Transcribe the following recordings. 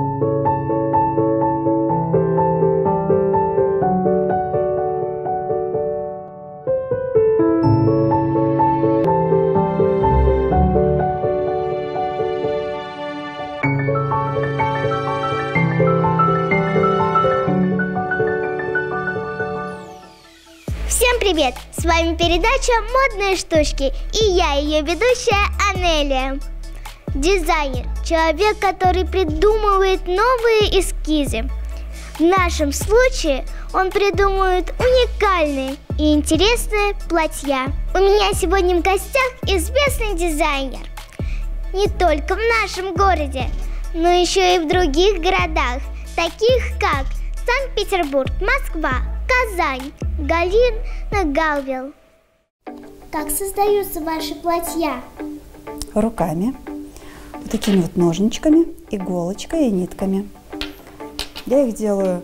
Всем привет! С вами передача «Модные штучки» и я, ее ведущая Анелия. Дизайнер – человек, который придумывает новые эскизы. В нашем случае он придумывает уникальные и интересные платья. У меня сегодня в гостях известный дизайнер. Не только в нашем городе, но еще и в других городах, таких как Санкт-Петербург, Москва, Казань, Галина, Галвил. Как создаются ваши платья? Руками, вот такими вот ножничками, иголочкой и нитками. Я их делаю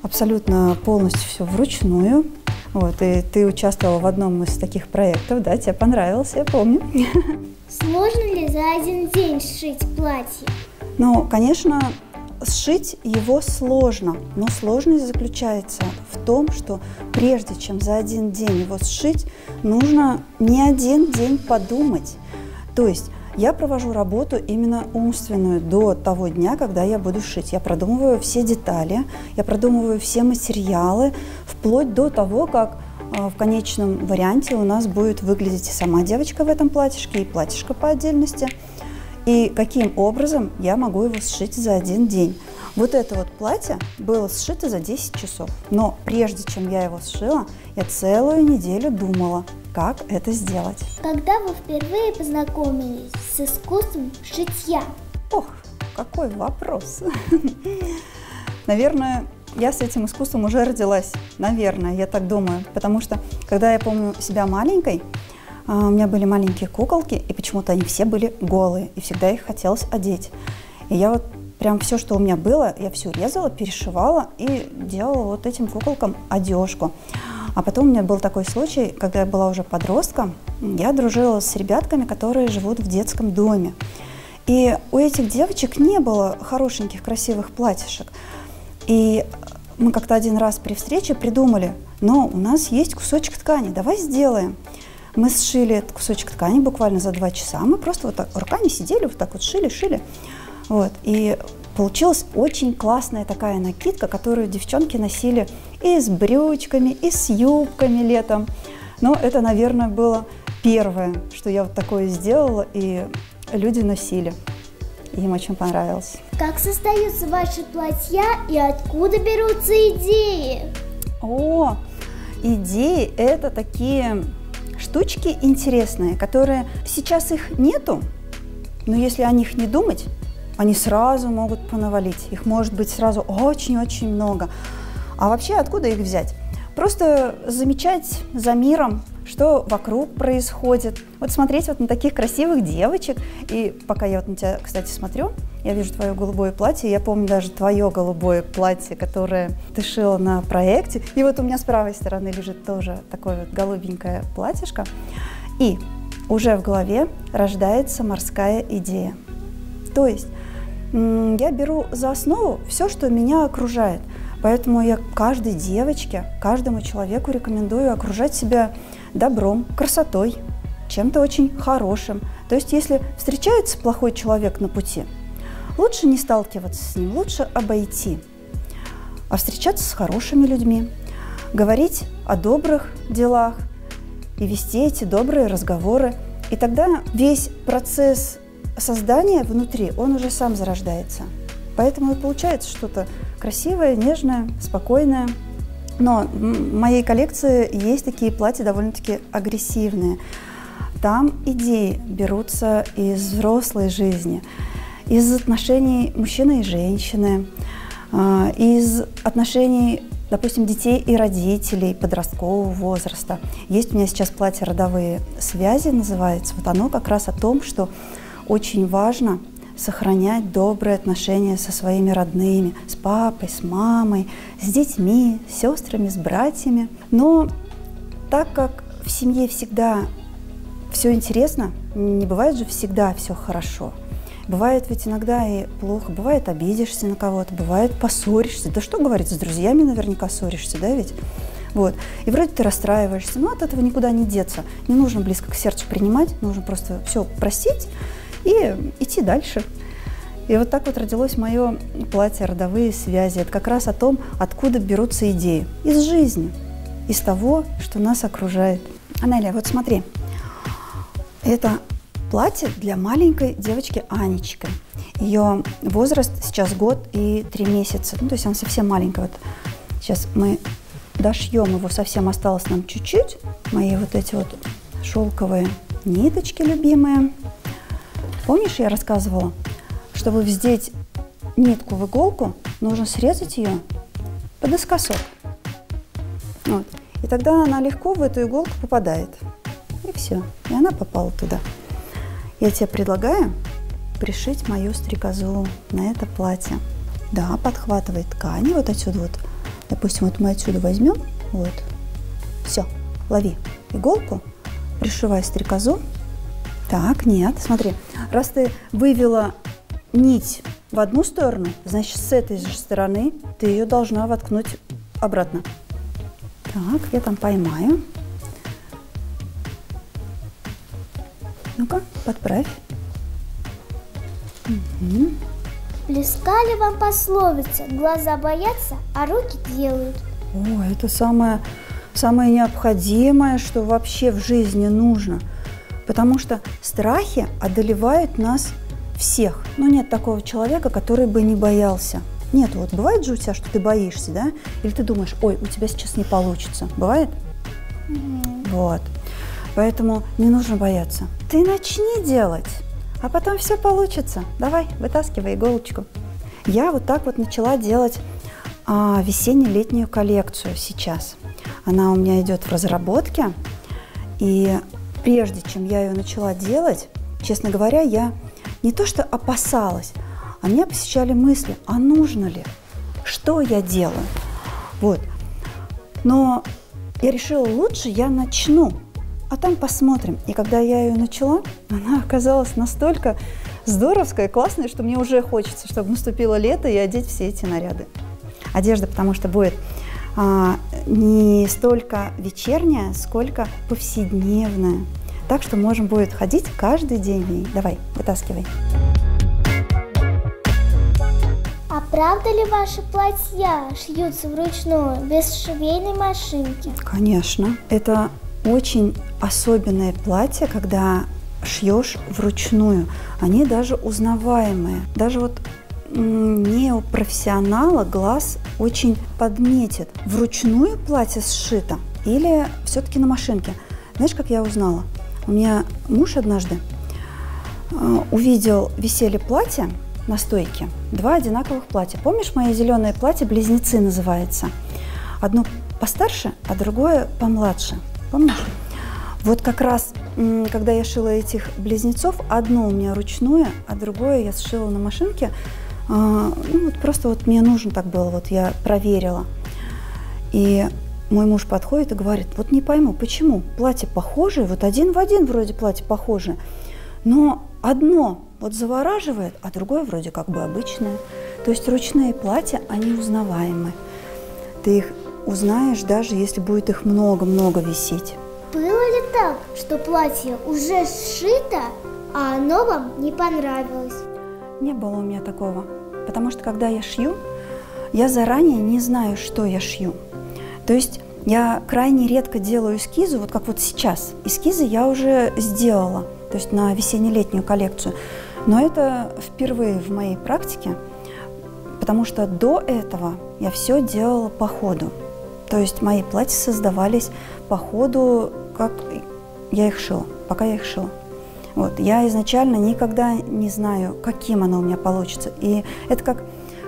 абсолютно полностью все вручную. Вот, и ты участвовала в одном из таких проектов, да, тебе понравилось, я помню. Сложно ли за один день сшить платье? Ну, конечно, сшить его сложно, но сложность заключается в том, что прежде чем за один день его сшить, нужно не один день подумать. То есть я провожу работу именно умственную до того дня, когда я буду шить. Я продумываю все детали, я продумываю все материалы, вплоть до того, как в конечном варианте у нас будет выглядеть и сама девочка в этом платьишке, и платьишко по отдельности. И каким образом я могу его сшить за один день. Вот это вот платье было сшито за 10 часов. Но прежде чем я его сшила, я целую неделю думала, как это сделать. Когда вы впервые познакомились с искусством шитья? Ох, какой вопрос. Наверное, я с этим искусством уже родилась. Наверное, я так думаю. Потому что, когда я помню себя маленькой, у меня были маленькие куколки, и почему-то они все были голые, и всегда их хотелось одеть. И я вот прям все, что у меня было, я все резала, перешивала и делала вот этим куколкам одежку. А потом у меня был такой случай, когда я была уже подростком, я дружила с ребятками, которые живут в детском доме. И у этих девочек не было хорошеньких, красивых платьишек. И мы как-то один раз при встрече придумали, но у нас есть кусочек ткани, давай сделаем. Мы сшили этот кусочек ткани буквально за 2 часа. Мы просто вот так руками сидели, вот так вот шили. Вот. И получилась очень классная такая накидка, которую девчонки носили и с брючками, и с юбками летом. Но это, наверное, было первое, что я вот такое сделала, и люди носили. Им очень понравилось. Как создаются ваши платья и откуда берутся идеи? О, идеи – это такие штучки интересные, которые сейчас их нету, но если о них не думать, они сразу могут понавалить. Их может быть сразу очень-очень много. А вообще откуда их взять? Просто замечать за миром, что вокруг происходит. Вот смотреть вот на таких красивых девочек. И пока я вот на тебя, кстати, смотрю, я вижу твое голубое платье. Я помню даже твое голубое платье, которое ты шила на проекте. И вот у меня с правой стороны лежит тоже такое вот голубенькое платьишко. И уже в голове рождается морская идея. То есть я беру за основу все, что меня окружает. Поэтому я каждой девочке, каждому человеку рекомендую окружать себя добром, красотой, чем-то очень хорошим. То есть если встречается плохой человек на пути, лучше не сталкиваться с ним, лучше обойти, а встречаться с хорошими людьми, говорить о добрых делах и вести эти добрые разговоры. И тогда весь процесс создания внутри, он уже сам зарождается. Поэтому и получается что-то красивое, нежное, спокойное. Но в моей коллекции есть такие платья довольно-таки агрессивные. Там идеи берутся из взрослой жизни, из отношений мужчины и женщины, из отношений, допустим, детей и родителей подросткового возраста. Есть у меня сейчас платье «Родовые связи» называется. Вот оно как раз о том, что очень важно сохранять добрые отношения со своими родными, с папой, с мамой, с детьми, с сестрами, с братьями. Но так как в семье всегда все интересно, не бывает же всегда все хорошо. Бывает ведь иногда и плохо, бывает обидишься на кого-то, бывает поссоришься. Да что говорить, с друзьями наверняка ссоришься, да ведь? Вот. И вроде ты расстраиваешься, но от этого никуда не деться. Не нужно близко к сердцу принимать, нужно просто все простить и идти дальше. И вот так вот родилось мое платье «Родовые связи». Это как раз о том, откуда берутся идеи. Из жизни, из того, что нас окружает. Анеля, вот смотри, это платье для маленькой девочки Анечки. Ее возраст сейчас 1 год и 3 месяца. Ну, то есть она совсем маленькая. Вот сейчас мы дошьем его, совсем осталось нам чуть-чуть. Мои вот эти вот шелковые ниточки любимые. Помнишь, я рассказывала, чтобы вздеть нитку в иголку, нужно срезать ее подоскосок. Вот. И тогда она легко в эту иголку попадает. И все. И она попала туда. Я тебе предлагаю пришить мою стрекозу на это платье. Да, подхватывай ткани вот отсюда вот. Допустим, вот мы отсюда возьмем. Вот. Все. Лови иголку, пришивай стрекозу. Так, нет, смотри. Раз ты вывела нить в одну сторону, значит, с этой же стороны ты ее должна воткнуть обратно. Так, я там поймаю. Ну-ка, подправь. Угу. Близка ли вам пословица «Глаза боятся, а руки делают»? О, это самое необходимое, что вообще в жизни нужно. Потому что страхи одолевают нас всех. Но нет такого человека, который бы не боялся. Нет, вот бывает же у тебя, что ты боишься, да? Или ты думаешь, ой, у тебя сейчас не получится. Бывает? Вот. Поэтому не нужно бояться. Ты начни делать, а потом все получится. Давай, вытаскивай иголочку. Я вот так вот начала делать весенне-летнюю коллекцию сейчас. Она у меня идет в разработке. И прежде чем я ее начала делать, честно говоря, я не то что опасалась, а меня посещали мысли, а нужно ли? Что я делаю? Вот. Но я решила, лучше я начну, а там посмотрим. И когда я ее начала, она оказалась настолько здоровская, классная, что мне уже хочется, чтобы наступило лето и одеть все эти наряды. Одежда, потому что будет не столько вечерняя, сколько повседневная. Так что можем будет ходить каждый день в ней. Давай, вытаскивай. А правда ли ваши платья шьются вручную, без швейной машинки? Конечно. Это очень особенное платье, когда шьешь вручную. Они даже узнаваемые. Даже вот не у профессионала глаз очень подметит. Вручную платье сшито или все-таки на машинке? Знаешь, как я узнала? У меня муж однажды увидел висели платья на стойке, 2 одинаковых платья. Помнишь, мое зеленое платье «Близнецы» называется? Одно постарше, а другое помладше. Помнишь? Вот как раз, когда я шила этих близнецов, одно у меня ручное, а другое я сшила на машинке. Ну, вот просто вот мне нужно так было, вот я проверила. И мой муж подходит и говорит, вот не пойму, почему платье похожее, вот один в один вроде платье похожее, но одно вот завораживает, а другое вроде как бы обычное. То есть ручные платья, они узнаваемы. Ты их узнаешь, даже если будет их много-много висеть. Было ли так, что платье уже сшито, а оно вам не понравилось? Не было у меня такого, потому что когда я шью, я заранее не знаю, что я шью. То есть я крайне редко делаю эскизы, вот как вот сейчас. Эскизы я уже сделала, то есть на весенне-летнюю коллекцию. Но это впервые в моей практике, потому что до этого я все делала по ходу. То есть мои платья создавались по ходу, как я их шила, пока я их шила. Вот. Я изначально никогда не знаю, каким оно у меня получится. И это как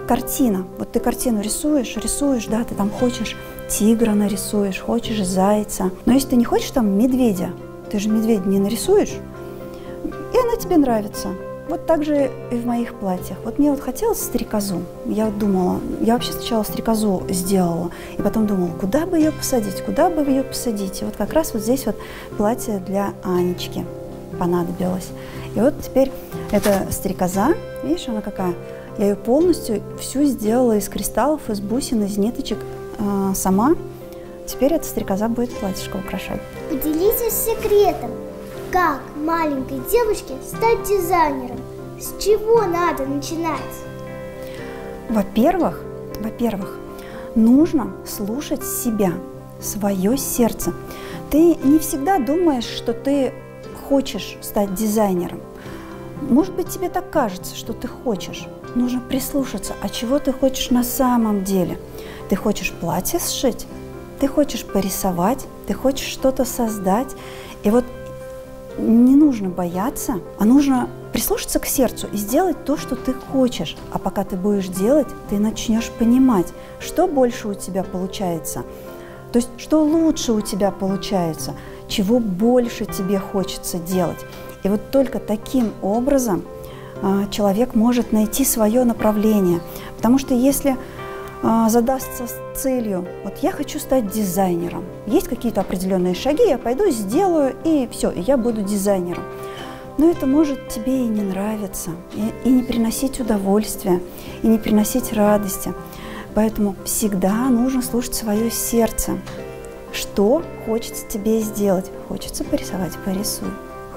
картина. Вот ты картину рисуешь, да, ты там хочешь тигра нарисуешь, хочешь зайца. Но если ты не хочешь там медведя, ты же медведя не нарисуешь, и она тебе нравится. Вот так же и в моих платьях. Вот мне вот хотелось стрекозу. Я вот думала, я вообще сначала стрекозу сделала, и потом думала, куда бы ее посадить, куда бы ее посадить. И вот как раз вот здесь вот платье для Анечки понадобилось. И вот теперь Это стрекоза, видишь, она какая? Я ее полностью всю сделала из кристаллов, из бусин, из ниточек сама. Теперь эта стрекоза будет платьишко украшать. Поделитесь секретом, как маленькой девочке стать дизайнером. С чего надо начинать? Во-первых, нужно слушать себя, свое сердце. Ты не всегда думаешь, что ты хочешь стать дизайнером. Может быть, тебе так кажется, что ты хочешь. Нужно прислушаться, а чего ты хочешь на самом деле. Ты хочешь платье сшить, ты хочешь порисовать, ты хочешь что-то создать. И вот не нужно бояться, а нужно прислушаться к сердцу и сделать то, что ты хочешь. А пока ты будешь делать, ты начнешь понимать, что больше у тебя получается. То есть, что лучше у тебя получается, чего больше тебе хочется делать. И вот только таким образом человек может найти свое направление. Потому что если задастся с целью, вот я хочу стать дизайнером, есть какие-то определенные шаги, я пойду, сделаю, и все, и я буду дизайнером. Но это может тебе и не нравиться, и не приносить удовольствия, и не приносить радости. Поэтому всегда нужно слушать свое сердце. Что хочется тебе сделать? Хочется порисовать – порисуй.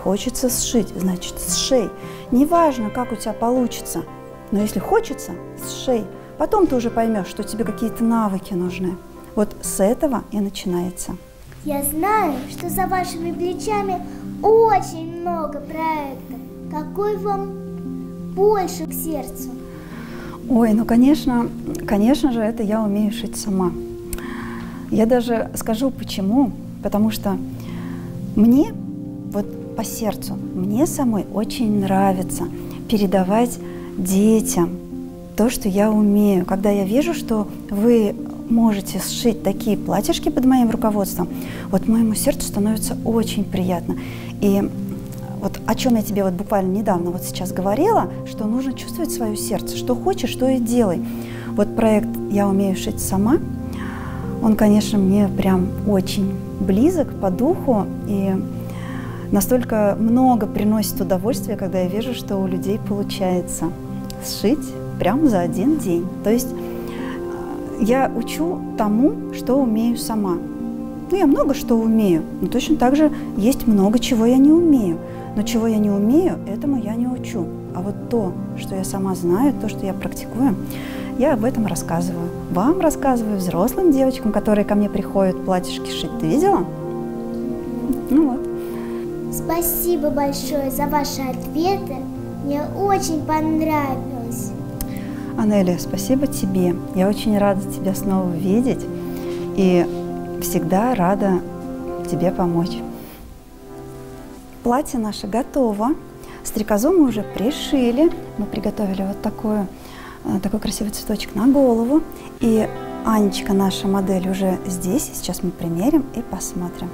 Хочется сшить – значит, сшей. Неважно, как у тебя получится, но если хочется – сшей. Потом ты уже поймешь, что тебе какие-то навыки нужны. Вот с этого и начинается. Я знаю, что за вашими плечами очень много проектов. Какой вам больше к сердцу? Ой, ну конечно же, это я умею шить сама. Я даже скажу почему. Потому что мне, вот по сердцу, мне самой очень нравится передавать детям то, что я умею. Когда я вижу, что вы можете сшить такие платьишки под моим руководством, вот моему сердцу становится очень приятно. И вот о чем я тебе вот буквально недавно вот сейчас говорила, что нужно чувствовать свое сердце, что хочешь, что и делай. Вот проект «Я умею шить сама», он, конечно, мне прям очень близок по духу и настолько много приносит удовольствия, когда я вижу, что у людей получается сшить прямо за один день. То есть я учу тому, что умею сама. Ну, я много что умею, но точно так же есть много чего я не умею. Но чего я не умею, этому я не учу. А вот то, что я сама знаю, то, что я практикую, я об этом рассказываю. Вам рассказываю, взрослым девочкам, которые ко мне приходят платьишки шить. Ты видела? Ну вот. Спасибо большое за ваши ответы. Мне очень понравилось. Анеля, спасибо тебе. Я очень рада тебя снова видеть и всегда рада тебе помочь. Платье наше готово. Стрекозу мы уже пришили. Мы приготовили вот такой красивый цветочек на голову. И Анечка, наша модель, уже здесь. Сейчас мы примерим и посмотрим.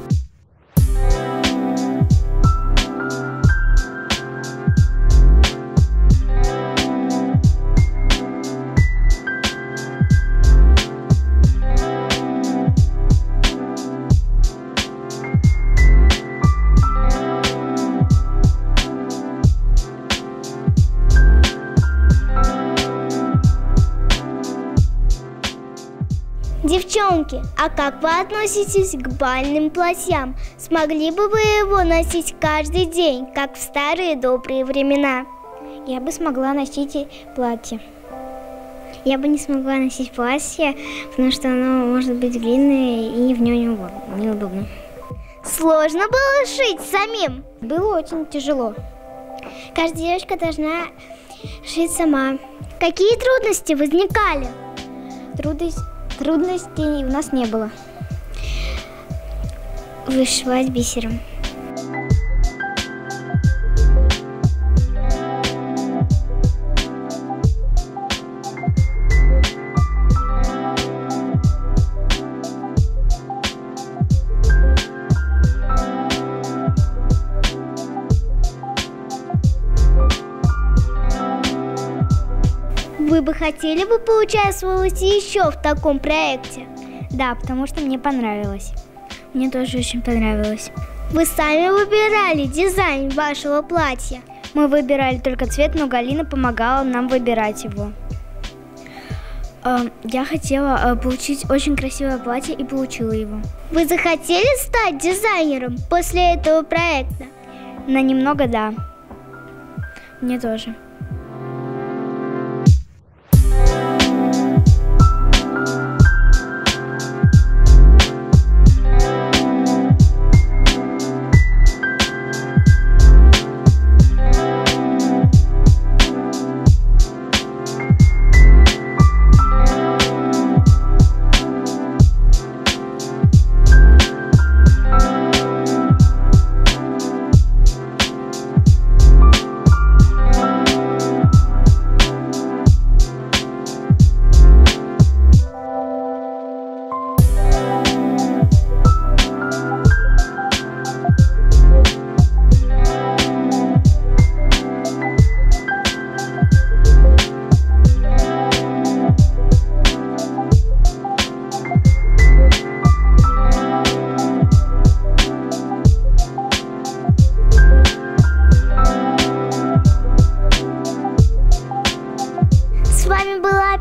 Девчонки, а как вы относитесь к бальным платьям? Смогли бы вы его носить каждый день, как в старые добрые времена? Я бы смогла носить платье. Я бы не смогла носить платье, потому что оно может быть длинное и в нем неудобно. Сложно было шить самим? Было очень тяжело. Каждая девочка должна шить сама. Какие трудности возникали? Трудностей у нас не было. Вышивать бисером. Вы бы хотели бы поучаствовать еще в таком проекте? Да, потому что мне понравилось. Мне тоже очень понравилось. Вы сами выбирали дизайн вашего платья? Мы выбирали только цвет, но Галина помогала нам выбирать его. Я хотела получить очень красивое платье и получила его. Вы захотели стать дизайнером после этого проекта? На немного, да. Мне тоже.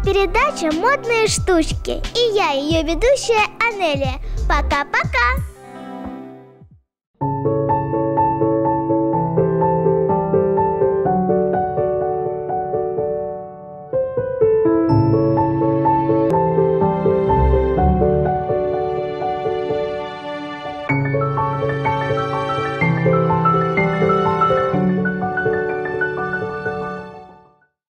Передача «Модные штучки» и я, ее ведущая Анелия. Пока-пока!